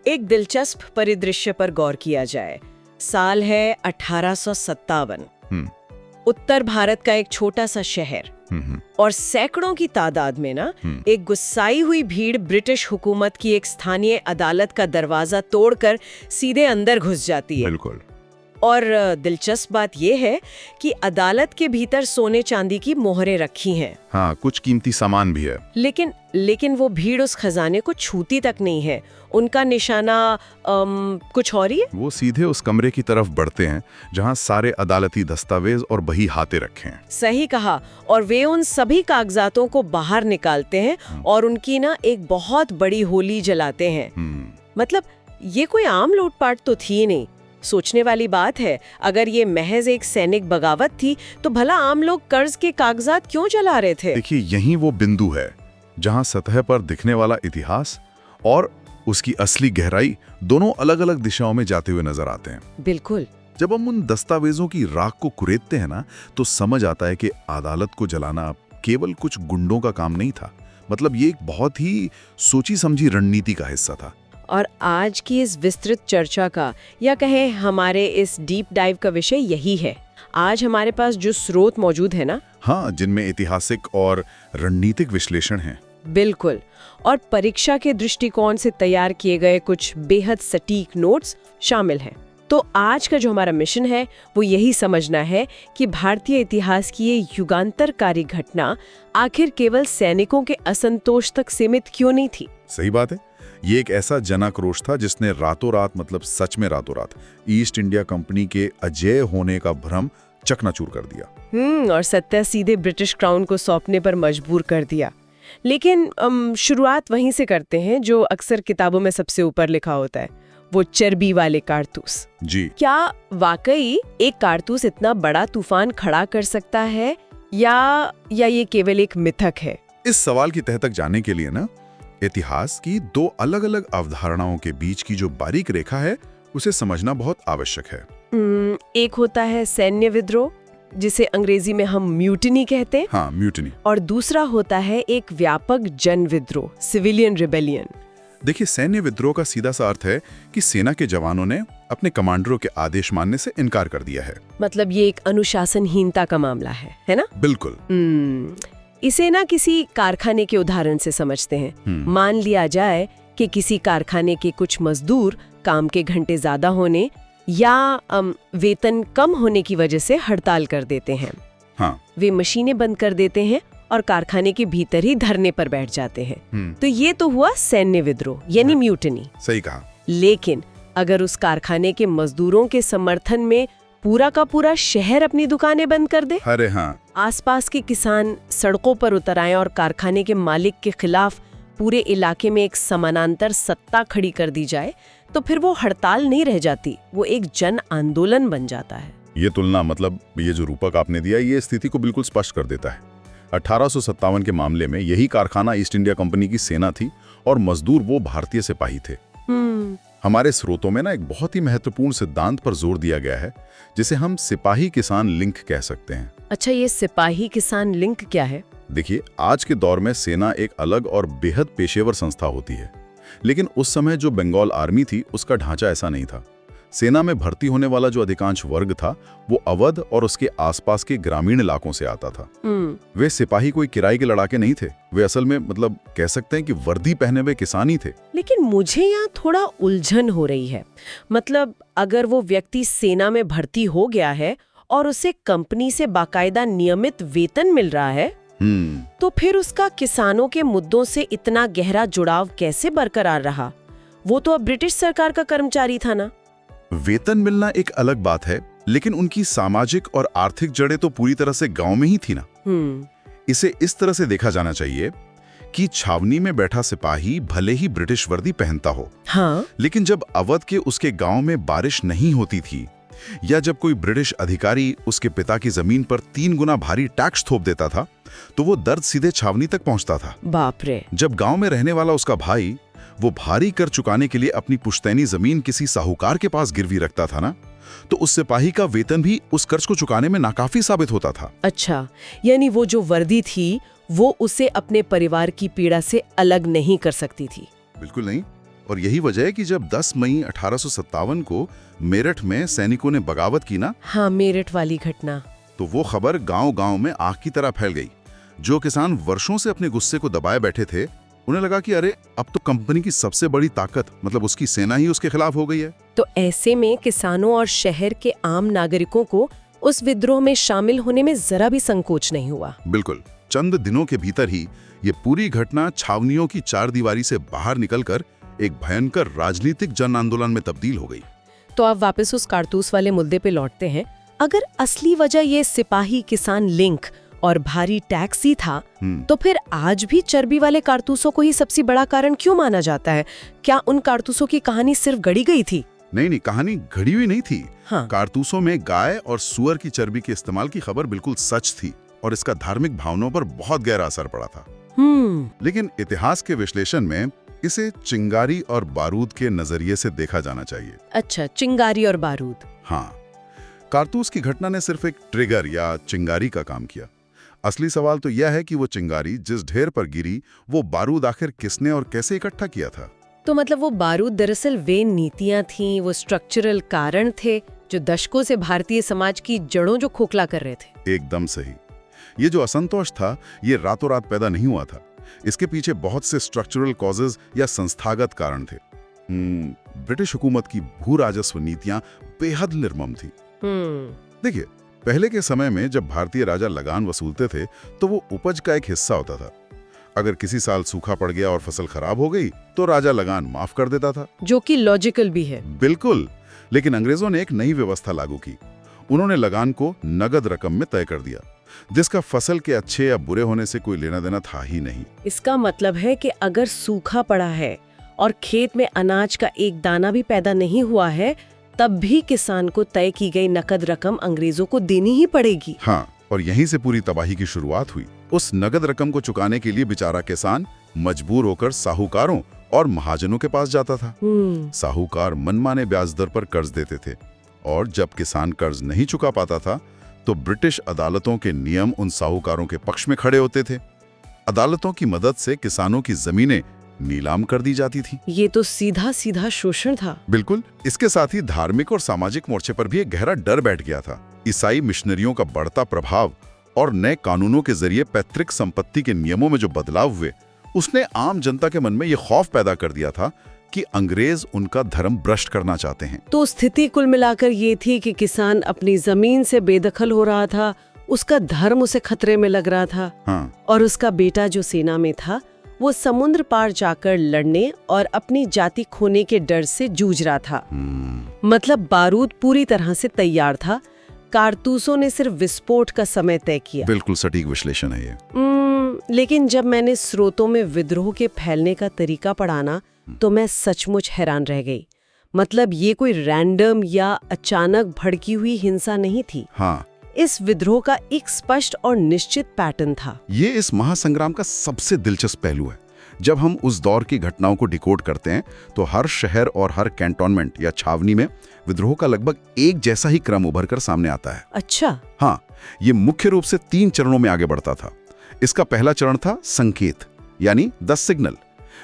एक दिलचस्प परिदृश्य पर गौर किया जाए। साल है 1857। उत्तर भारत का एक छोटा सा शहर और सैकड़ों की तादाद में ना एक गुस्साई हुई भीड़ ब्रिटिश हुकूमत की एक स्थानीय अदालत का दरवाजा तोड़कर सीधे अंदर घुस जाती है। बिल्कुल। और दिलचस्प बात यह है कि अदालत के भीतर सोने चांदी की मोहरें रखी हैं। हाँ, कुछ कीमती सामान भी है। लेकिन वो भीड़ उस खजाने को छूती तक नहीं है। उनका निशाना कुछ और ही है। वो सीधे उस कमरे की तरफ बढ़ते हैं जहाँ सारे अदालती दस्तावेज और बही हाथे रखे हैं। सही कहा। और वे उन सभी कागजातों को बाहर निकालते हैं और उनकी ना एक बहुत बड़ी होली जलाते हैं। मतलब ये कोई आम लूटपाट तो थी नहीं। सोचने वाली बात है, अगर ये महज एक सैनिक बगावत थी तो भला आम लोग कर्ज के कागजात क्यों जला रहे थे? देखिए, यही वो बिंदु है जहां सतह पर दिखने वाला इतिहास और उसकी असली गहराई दोनों अलग-अलग दिशाओं में जाते हुए नजर आते हैं। बिल्कुल। जब हम उन दस्तावेजों की राख को कुरेदते हैं ना, तो समझ आता है कि अदालत को जलाना केवल कुछ गुंडों का काम नहीं था। मतलब ये एक बहुत ही सोची समझी रणनीति का हिस्सा था। और आज की इस विस्तृत चर्चा का, या कहें हमारे इस डीप डाइव का विषय यही है। आज हमारे पास जो स्रोत मौजूद है ना, हाँ, जिनमें ऐतिहासिक और रणनीतिक विश्लेषण हैं। बिल्कुल। और परीक्षा के दृष्टिकोण से तैयार किए गए कुछ बेहद सटीक नोट्स शामिल हैं। तो आज का जो हमारा मिशन है वो यही समझना है कि भारतीय इतिहास की ये युगांतरकारी घटना आखिर केवल सैनिकों के असंतोष तक सीमित क्यों नहीं थी। सही बात है। ये एक ऐसा जनाक्रोश था जिसने रातों रात, मतलब सच में रातों रात, ईस्ट इंडिया कंपनी के अजेय होने का भ्रम चकनाचूर कर दिया। और सत्ता सीधे ब्रिटिश क्राउन को सौंपने पर मजबूर कर दिया। लेकिन शुरुआत वहीं से करते हैं जो अक्सर किताबों में सबसे ऊपर लिखा होता है, वो चर्बी वाले कारतूस। जी। क्या वाकई एक कारतूस इतना बड़ा तूफान खड़ा कर सकता है या ये केवल एक मिथक है? इस सवाल की तह तक जाने के लिए ना, इतिहास की दो अलग अलग अवधारणाओं के बीच की जो बारीक रेखा है उसे समझना बहुत आवश्यक है। एक होता है सैन्य विद्रोह, जिसे अंग्रेजी में हम म्यूटिनी कहते हैं। हाँ, म्यूटिनी। और दूसरा होता है एक व्यापक जन विद्रोह, सिविलियन रिबेलियन। देखिए, सैन्य विद्रोह का सीधा सा अर्थ है कि सेना के जवानों ने अपने कमांडरों के आदेश मानने से इनकार कर दिया है। मतलब ये एक अनुशासनहीनता का मामला है ना? बिल्कुल। इसे ना किसी कारखाने के उदाहरण से समझते हैं। मान लिया जाए कि किसी कारखाने के कुछ मजदूर काम के घंटे ज्यादा होने या वेतन कम होने की वजह से हड़ताल कर देते हैं। हाँ। वे मशीनें बंद कर देते हैं और कारखाने के भीतर ही धरने पर बैठ जाते हैं। तो ये तो हुआ सैन्य विद्रोह, यानी म्यूटिनी। सही कहा। लेकिन अगर उस कारखाने के मजदूरों के समर्थन में पूरा का पूरा शहर अपनी दुकानें बंद कर दे, अरे हाँ, आसपास के किसान सड़कों पर उतर आए और कारखाने के मालिक के खिलाफ पूरे इलाके में एक समानांतर सत्ता खड़ी कर दी जाए, तो फिर वो हड़ताल नहीं रह जाती, वो एक जन आंदोलन बन जाता है। ये तुलना, मतलब ये जो रूपक आपने दिया, ये स्थिति को बिल्कुल स्पष्ट कर देता है। 1857 के मामले में यही कारखाना ईस्ट इंडिया कंपनी की सेना थी और मजदूर वो भारतीय सिपाही थे। हमारे स्रोतों में ना एक बहुत ही महत्वपूर्ण सिद्धांत पर जोर दिया गया है, जिसे हम सिपाही किसान लिंक कह सकते हैं। अच्छा, ये सिपाही किसान लिंक क्या है? देखिए, आज के दौर में सेना एक अलग और बेहद पेशेवर संस्था होती है, लेकिन उस समय जो बंगाल आर्मी थी उसका ढांचा ऐसा नहीं था। सेना में भर्ती होने वाला जो अधिकांश वर्ग था वो अवध और उसके आसपास के ग्रामीण इलाकों से आता था। वे सिपाही कोई किराए के लड़ाके नहीं थे, वे असल में, मतलब कह सकते हैं कि वर्दी पहने हुए किसान ही थे। लेकिन मुझे यहाँ थोड़ा उलझन हो रही है। मतलब अगर वो व्यक्ति सेना में भर्ती हो गया है और उसे कंपनी से बाकायदा नियमित वेतन मिल रहा है, तो फिर उसका किसानों के मुद्दों से इतना गहरा जुड़ाव कैसे बरकरार रहा? वो तो अब ब्रिटिश सरकार का कर्मचारी था ना। वेतन मिलना एक अलग बात है, लेकिन उनकी सामाजिक और आर्थिक जड़ें तो पूरी तरह से गांव में ही थी ना। इसे इस तरह से देखा जाना चाहिए कि छावनी में बैठा सिपाही भले ही ब्रिटिश वर्दी पहनता हो, हाँ, लेकिन जब अवध के उसके गांव में बारिश नहीं होती थी या जब कोई ब्रिटिश अधिकारी उसके पिता की जमीन पर 3 गुना भारी टैक्स थोप देता था, तो वो दर्द सीधे छावनी तक पहुंचता था। बाप रे। जब गांव में रहने वाला उसका भाई वो भारी कर चुकाने के लिए अपनी पुश्तैनी जमीन किसी साहूकार के पास गिरवी रखता था ना, तो उस सिपाही का वेतन भी उस कर्ज को चुकाने में नाकाफी साबित होता था। अच्छा, यानी वो जो वर्दी थी वो उसे अपने परिवार की पीड़ा से अलग नहीं कर सकती थी। बिल्कुल नहीं। और यही वजह है कि जब 10 मई 1857 को मेरठ में सैनिकों ने बगावत की ना, हाँ, मेरठ वाली घटना, तो वो खबर गांव-गांव में आग की तरह फैल गई। जो किसान वर्षों से अपने गुस्से को दबाए बैठे थे, उन्हें लगा कि अरे अब तो कंपनी की सबसे बड़ी ताकत मतलब उसकी सेना ही उसके खिलाफ हो गई है। तो ऐसे में किसानों और शहर के आम नागरिकों को उस विद्रोह में शामिल होने में जरा भी संकोच नहीं हुआ। बिल्कुल, चंद दिनों के भीतर ही ये पूरी घटना छावनियों की चारदीवारी से बाहर निकलकर एक भयंकर राजनीतिक जन आंदोलन में तब्दील हो गई। तो आप वापस उस कारतूस वाले मुद्दे पे लौटते हैं। अगर असली वजह ये सिपाही किसान लिंक और भारी टैक्स ही था, तो फिर आज भी चर्बी वाले कारतूसों को ही सबसे बड़ा कारण क्यों माना जाता है? क्या उन कारतूसों की कहानी सिर्फ गढ़ी गई थी? नहीं, कहानी घड़ी हुई नहीं थी। हाँ। कारतूसों में गाय और सुअर की चर्बी के इस्तेमाल की खबर बिल्कुल सच थी और इसका धार्मिक भावनाओं पर बहुत गहरा असर पड़ा था। लेकिन इतिहास के विश्लेषण में इसे चिंगारी और बारूद के नजरिए से देखा जाना चाहिए। अच्छा, चिंगारी और बारूद। हाँ, कारतूस की घटना ने सिर्फ एक ट्रिगर या चिंगारी का काम किया। असली सवाल तो यह है कि वो चिंगारी जिस ढेर पर गिरी, वो बारूद आखिर किसने और कैसे इकट्ठा किया था। तो मतलब वो बारूद दरअसल वे नीतियां थीं, वो स्ट्रक्चरल कारण थे जो दशकों से भारतीय समाज की जड़ों जो खोखला कर रहे थे। एकदम सही। ये जो असंतोष था, ये रातों रात पैदा नहीं हुआ था। इसके पीछे बहुत से स्ट्रक्चरल कॉजेज या संस्थागत कारण थे। ब्रिटिश हुकूमत की भू राजस्व नीतियां बेहद निर्मम थी। देखिए, पहले के समय में जब भारतीय राजा लगान वसूलते थे तो वो उपज का एक हिस्सा होता था। अगर किसी साल सूखा पड़ गया और फसल खराब हो गई तो राजा लगान माफ कर देता था, जो कि लॉजिकल भी है। बिल्कुल। लेकिन अंग्रेजों ने एक नई व्यवस्था लागू की। उन्होंने लगान को नगद रकम में तय कर दिया, जिसका फसल के अच्छे या बुरे होने से कोई लेना देना था ही नहीं। इसका मतलब है कि अगर सूखा पड़ा है और खेत में अनाज का एक दाना भी पैदा नहीं हुआ है, तब भी किसान को तय की गई नकद रकम अंग्रेजों को देनी ही पड़ेगी। हाँ, और यहीं से पूरी तबाही की शुरुआत हुई। उस नगद रकम को चुकाने के लिए बेचारा किसान मजबूर होकर साहूकारों और महाजनों के पास जाता था। साहूकार मनमाने ब्याज दर पर कर्ज देते थे और जब किसान कर्ज नहीं चुका पाता था तो ब्रिटिश अदालतों के नियम उन साहूकारों के पक्ष में खड़े होते थे। अदालतों की मदद से किसानों की जमीनें नीलाम कर दी जाती थी। ये तो सीधा सीधा शोषण था। बिल्कुल। इसके साथ ही धार्मिक और सामाजिक मोर्चे पर भी एक गहरा डर बैठ गया था। ईसाई मिशनरियों का बढ़ता प्रभाव और नए कानूनों के जरिए पैतृक संपत्ति के नियमों में जो बदलाव हुए, उसने आम जनता के मन में ये खौफ पैदा कर दिया था कि अंग्रेज उनका धर्म भ्रष्ट करना चाहते हैं। तो स्थिति कुल मिलाकर ये थी कि किसान अपनी जमीन से बेदखल हो रहा था, उसका धर्म उसे खतरे में लग रहा था। हाँ। और उसका बेटा जो सेना में था, वो समुद्र पार जाकर लड़ने और अपनी जाति खोने के डर से जूझ रहा था। मतलब बारूद पूरी तरह से तैयार था, कारतूसों ने सिर्फ विस्फोट का समय तय किया। बिल्कुल सटीक विश्लेषण है ये। लेकिन जब मैंने स्रोतों में विद्रोह के फैलने का तरीका पढ़ा ना, तो मैं सचमुच हैरान रह गई। मतलब ये कोई रैंडम या अचानक भड़की हुई हिंसा नहीं थी। हाँ। इस विद्रोह का एक स्पष्ट और निश्चित पैटर्न था। ये इस महासंग्राम का सबसे दिलचस्प पहलू है। जब हम उस दौर की घटनाओं को डिकोड करते हैं तो हर शहर और हर कैंटोनमेंट या छावनी में विद्रोह का लगभग एक जैसा ही क्रम उभर कर सामने आता है। अच्छा। हाँ, ये मुख्य रूप से 3 चरणों में आगे बढ़ता था। इसका पहला चरण था संकेत, यानी द सिग्नल।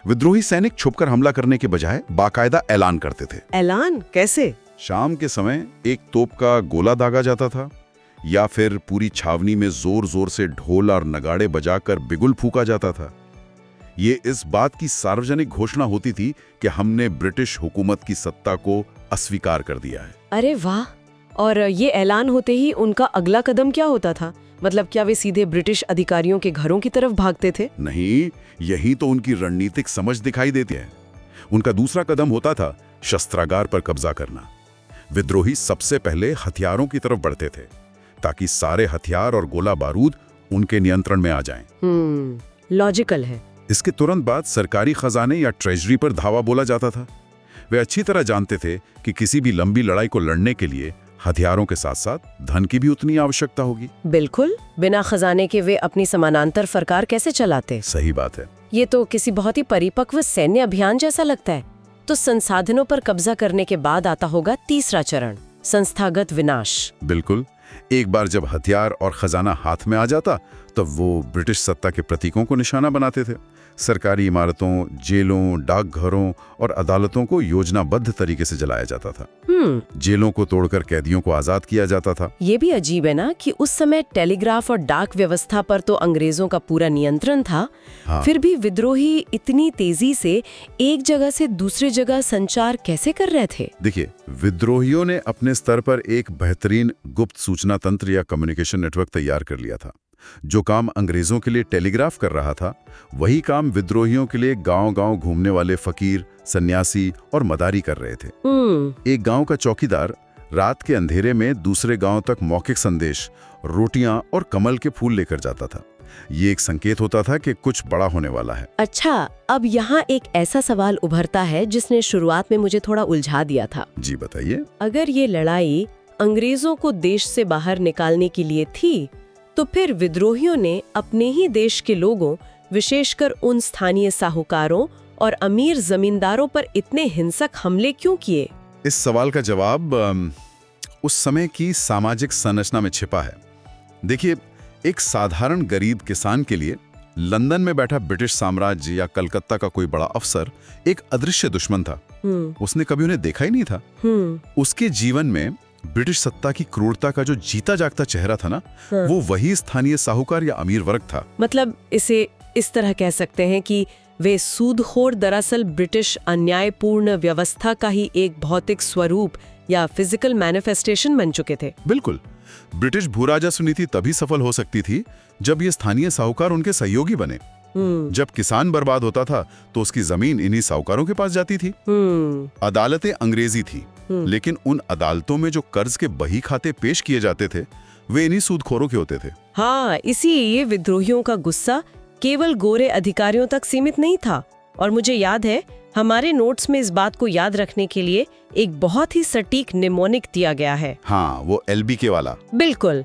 विद्रोही सैनिक छुपकर हमला करने के बजाय बाकायदा ऐलान करते थे। ऐलान कैसे? शाम के समय एक तोप का गोला दागा जाता था, या फिर पूरी छावनी में जोर जोर से ढोल और नगाड़े बजाकर बिगुल फूका जाता था। ये इस बात की सार्वजनिक घोषणा होती थी कि हमने ब्रिटिश हुकूमत की सत्ता को अस्वीकार कर दिया है। अरे वाह! और ये ऐलान होते ही उनका अगला कदम क्या होता था? मतलब क्या वे सीधे ब्रिटिश अधिकारियों के घरों की तरफ भागते थे? नहीं, यही तो उनकी रणनीतिक समझ दिखाई देती है। उनका दूसरा कदम होता था शस्त्रागार पर कब्जा करना। विद्रोही सबसे पहले हथियारों की तरफ बढ़ते थे ताकि सारे हथियार और गोला बारूद उनके नियंत्रण में आ जाएं। लॉजिकल है। इसके तुरंत बाद सरकारी खजाने या ट्रेजरी पर धावा बोला जाता था। वे अच्छी तरह जानते थे कि किसी भी लंबी लड़ाई को लड़ने के लिए हथियारों के साथ साथ धन की भी उतनी आवश्यकता होगी। बिल्कुल, बिना खजाने के वे अपनी समानांतर सरकार कैसे चलाते? सही बात है। ये तो किसी बहुत ही परिपक्व सैन्य अभियान जैसा लगता है। तो संसाधनों पर कब्जा करने के बाद आता होगा तीसरा चरण, संस्थागत विनाश। बिल्कुल। एक बार जब हथियार और खजाना हाथ में आ जाता तब वो ब्रिटिश सत्ता के प्रतीकों को निशाना बनाते थे। सरकारी इमारतों, जेलों, डाकघरों और अदालतों को योजनाबद्ध तरीके से जलाया जाता था। जेलों को तोड़कर कैदियों को आजाद किया जाता था। ये भी अजीब है ना कि उस समय टेलीग्राफ और डाक व्यवस्था पर तो अंग्रेजों का पूरा नियंत्रण था। हाँ। फिर भी विद्रोही इतनी तेजी से एक जगह से दूसरी जगह संचार कैसे कर रहे थे? देखिए, विद्रोहियों ने अपने स्तर पर एक बेहतरीन गुप्त सूचना तंत्र या कम्युनिकेशन नेटवर्क तैयार कर लिया था। जो काम अंग्रेजों के लिए टेलीग्राफ कर रहा था, वही काम विद्रोहियों के लिए गांव-गांव घूमने वाले फकीर, सन्यासी और मदारी कर रहे थे। एक गांव का चौकीदार रात के अंधेरे में दूसरे गांव तक मौखिक संदेश, रोटियां और कमल के फूल लेकर जाता था। ये एक संकेत होता था कि कुछ बड़ा होने वाला है। अच्छा, अब यहाँ एक ऐसा सवाल उभरता है जिसने शुरुआत में मुझे थोड़ा उलझा दिया था। जी बताइए। अगर ये लड़ाई अंग्रेजों को देश से बाहर निकालने के लिए थी, तो फिर विद्रोहियों ने अपने ही देश के लोगों, विशेषकर उन स्थानीय साहूकारों और अमीर जमींदारों पर इतने हिंसक हमले क्यों किए? इस सवाल का जवाब उस समय की सामाजिक संरचना में छिपा है। देखिए, एक साधारण गरीब किसान के लिए लंदन में बैठा ब्रिटिश साम्राज्य या कलकत्ता का कोई बड़ा अफसर एक अदृश्य दुश्मन था। उसने कभी उन्हें देखा ही नहीं था। उसके जीवन में ब्रिटिश सत्ता की क्रूरता का जो जीता जागता चेहरा था ना, वो वही स्थानीय साहूकार या अमीर वर्ग था। मतलब इसे इस तरह कह सकते हैं कि वे सूदखोर दरअसल ब्रिटिश अन्यायपूर्ण व्यवस्था का ही एक भौतिक स्वरूप या फिजिकल मैनिफेस्टेशन बन चुके थे। बिल्कुल। ब्रिटिश भूराजस्व नीति तभी सफल हो सकती थी जब ये स्थानीय साहूकार उनके सहयोगी बने। जब किसान बर्बाद होता था तो उसकी जमीन इन्हीं साहूकारों के पास जाती थी। अदालतें अंग्रेजी थी, लेकिन उन अदालतों में जो कर्ज के बही खाते पेश किए जाते थे, वे इन्हीं सूदखोरों के होते थे। हाँ, इसीलिए विद्रोहियों का गुस्सा केवल गोरे अधिकारियों तक सीमित नहीं था। और मुझे याद है, हमारे नोट्स में इस बात को याद रखने के लिए एक बहुत ही सटीक निमोनिक दिया गया है। हाँ, वो LBK वाला। बिल्कुल,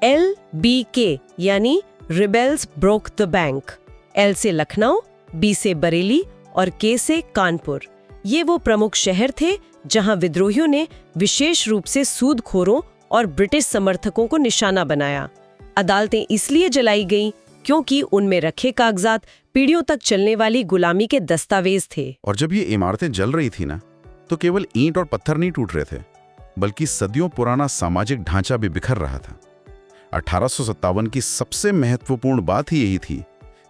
LBK यानी rebels broke the bank. L से लखनऊ, B से बरेली और K से कानपुर। ये वो प्रमुख शहर थे जहां विद्रोहियों ने विशेष रूप से सूदखोरों और ब्रिटिश समर्थकों को निशाना बनाया। अदालतें इसलिए जलाई गईं क्योंकि उनमें रखे कागजात पीढ़ियों तक चलने वाली गुलामी के दस्तावेज थे। और जब ये इमारतें जल रही थी ना, तो केवल ईंट और पत्थर नहीं टूट रहे थे, बल्कि सदियों पुराना सामाजिक ढांचा भी बिखर रहा था। 1857 की सबसे महत्वपूर्ण बात ही यही थी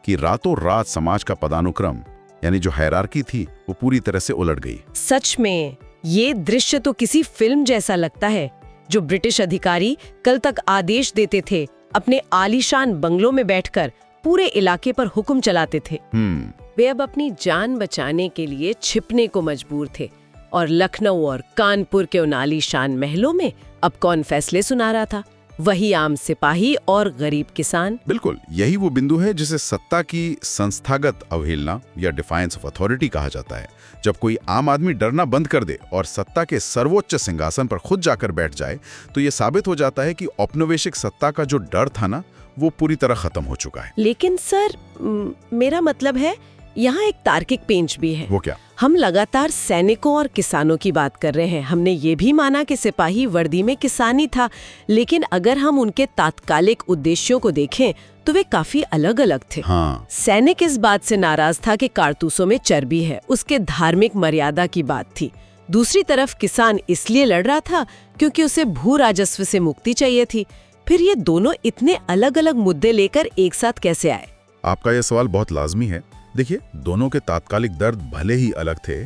कि रातों रात समाज का पदानुक्रम, यानी जो हायरार्की थी, वो पूरी तरह से उलट गई। सच में ये दृश्य तो किसी फिल्म जैसा लगता है। जो ब्रिटिश अधिकारी कल तक आदेश देते थे, अपने आलीशान बंगलों में बैठकर पूरे इलाके पर हुक्म चलाते थे, वे अब अपनी जान बचाने के लिए छिपने को मजबूर थे। और लखनऊ और कानपुर के उन आलीशान महलों में अब कौन फैसले सुना रहा था? वही आम सिपाही और गरीब किसान। बिल्कुल, यही वो बिंदु है जिसे सत्ता की संस्थागत अवहेलना या डिफायंस ऑफ अथॉरिटी कहा जाता है। जब कोई आम आदमी डरना बंद कर दे और सत्ता के सर्वोच्च सिंहासन पर खुद जाकर बैठ जाए, तो ये साबित हो जाता है कि औपनिवेशिक सत्ता का जो डर था ना, वो पूरी तरह खत्म हो चुका है। लेकिन सर, मेरा मतलब है, यहाँ एक तार्किक पेंच भी है। वो क्या? हम लगातार सैनिकों और किसानों की बात कर रहे हैं। हमने ये भी माना कि सिपाही वर्दी में किसानी था, लेकिन अगर हम उनके तात्कालिक उद्देश्यों को देखें तो वे काफी अलग अलग थे। हाँ। सैनिक इस बात से नाराज था कि कारतूसों में चर्बी है, उसके धार्मिक मर्यादा की बात थी। दूसरी तरफ किसान इसलिए लड़ रहा था क्योंकि उसे भू राजस्व से मुक्ति चाहिए थी। फिर ये दोनों इतने अलग अलग मुद्दे लेकर एक साथ कैसे आए? आपका यह सवाल बहुत लाजमी है। देखिए, दोनों के तात्कालिक दर्द भले ही अलग थे,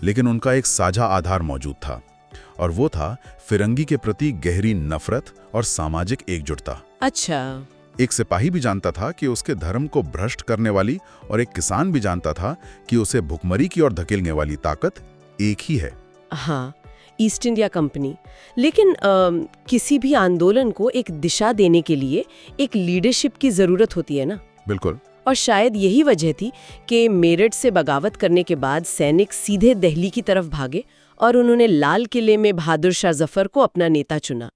लेकिन उनका एक साझा आधार मौजूद था, और वो था फिरंगी के प्रति गहरी नफरत और सामाजिक एकजुटता। अच्छा। एक सिपाही भी जानता था कि उसके धर्म को भ्रष्ट करने वाली, और एक किसान भी जानता था कि उसे भुखमरी की ओर धकेलने वाली ताकत एक ही है। हाँ, ईस्ट इंडिया कंपनी। लेकिन किसी भी आंदोलन को एक दिशा देने के लिए एक लीडरशिप की जरूरत होती है ना? बिल्कुल। और शायद यही वजह थी कि मेरठ से बगावत करने के बाद सैनिक सीधे दिल्ली की तरफ भागे और उन्होंने लाल किले में बहादुर शाह जफर को अपना नेता चुना।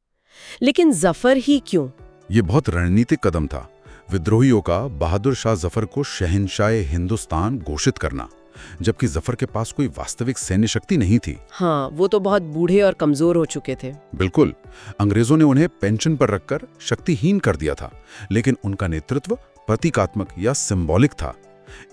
लेकिन जफर ही क्यों? ये बहुत रणनीतिक कदम था विद्रोहियों का, बहादुर शाह जफर को शहंशाह हिंदुस्तान घोषित करना। जबकि जफर के पास कोई वास्तविक सैन्य शक्ति नहीं थी। हाँ, वो तो बहुत बूढ़े और कमजोर हो चुके थे। बिल्कुल, अंग्रेजों ने उन्हें पेंशन पर रखकर शक्तिहीन कर दिया था, लेकिन उनका नेतृत्व प्रतीकात्मक या सिंबॉलिक था।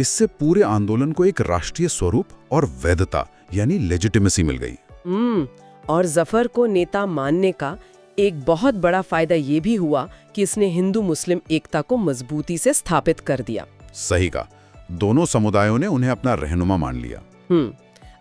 इससे पूरे आंदोलन को एक राष्ट्रीय स्वरूप और वैधता यानी लेजिटिमेसी मिल गई। और जफर को नेता मानने का एक बहुत बड़ा फायदा ये भी हुआ कि इसने हिंदू मुस्लिम एकता को मजबूती से स्थापित कर दिया। सही कहा, दोनों समुदायों ने उन्हें अपना रहनुमा मान लिया।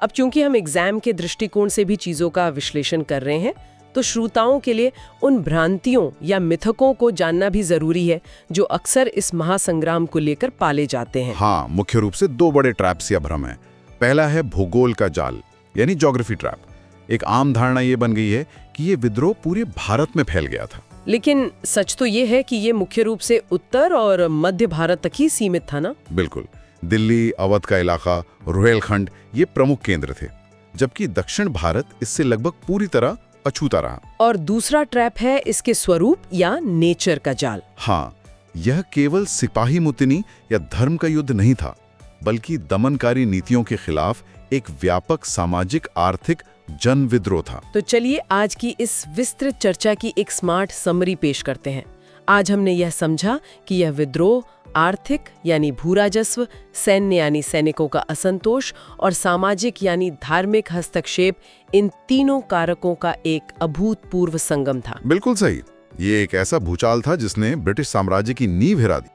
अब चूंकि हम एग्जाम के दृष्टिकोण से भी चीजों का विश्लेषण कर रहे हैं, तो श्रोताओं के लिए उन भ्रांतियों या मिथकों को जानना भी जरूरी है जो अक्सर इस महासंग्राम को लेकर पाले जाते हैं। हाँ, मुख्य रूप से दो बड़े ट्रैप्स या भ्रम हैं। पहला है भूगोल का जाल यानी ज्योग्राफी ट्रैप। एक आम धारणा ये बन गई है कि ये विद्रोह पूरे भारत में फैल गया था। लेकिन सच तो ये है कि ये मुख्य रूप से उत्तर और मध्य भारत तक ही सीमित था ना? बिल्कुल, दिल्ली, अवध का इलाका, रुहेलखंड ये प्रमुख केंद्र थे, जबकि दक्षिण भारत इससे लगभग पूरी तरह अछूता रहा। और दूसरा ट्रैप है इसके स्वरूप या नेचर का जाल। हाँ, यह केवल सिपाही मुतनी या धर्म का युद्ध नहीं था, बल्कि दमनकारी नीतियों के खिलाफ एक व्यापक सामाजिक आर्थिक जन विद्रोह था। तो चलिए आज की इस विस्तृत चर्चा की एक स्मार्ट समरी पेश करते हैं। आज हमने यह समझा कि यह विद्रोह आर्थिक यानी भूराजस्व, सैन्य यानी सैनिकों का असंतोष और सामाजिक यानी धार्मिक हस्तक्षेप, इन तीनों कारकों का एक अभूतपूर्व संगम था। बिल्कुल सही, ये एक ऐसा भूचाल था जिसने ब्रिटिश साम्राज्य की नींव हिला दी।